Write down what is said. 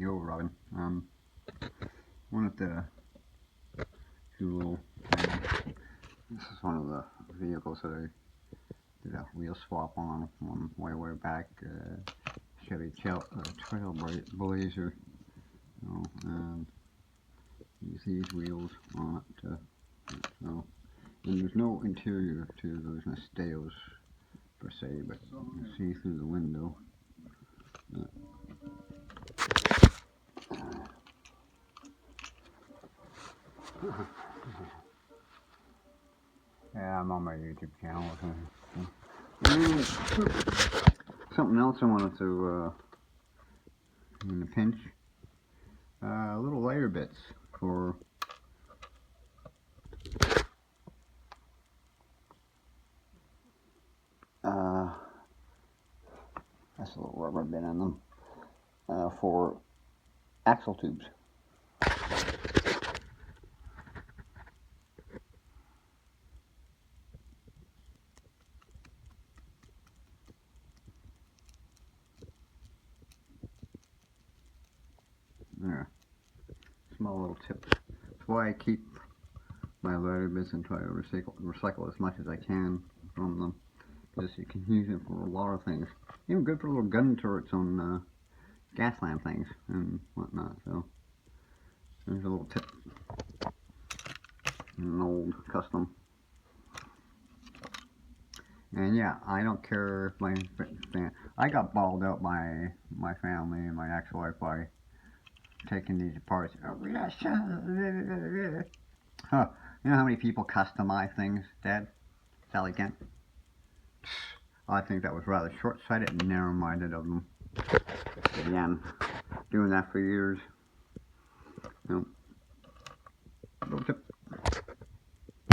the old oven. Wanted to do a little thing. This is one of the vehicles that I did a wheel swap on way back. Chevy Trailblazer, and use these wheels on it. And there's no interior to those Nasteos per se, but you can see through the window. Yeah, I'm on my YouTube channel. And something else I wanted to, in a pinch, little layer bits for that's a little rubber bit on them, for axle tubes. There, small little tips. That's why I keep my layer bits and try to recycle as much as I can from them, because you can use it for a lot of things. Even good for little gun turrets on gas lamp things and whatnot. So there's a little tip. An old custom. And yeah, I don't care if my I got bawled out by my family and my ex-wife by taking these apart. Huh. You know how many people customize things, Dad? Sally Kent? I think that was rather short-sighted and narrow-minded of them. Again, doing that for years. You know,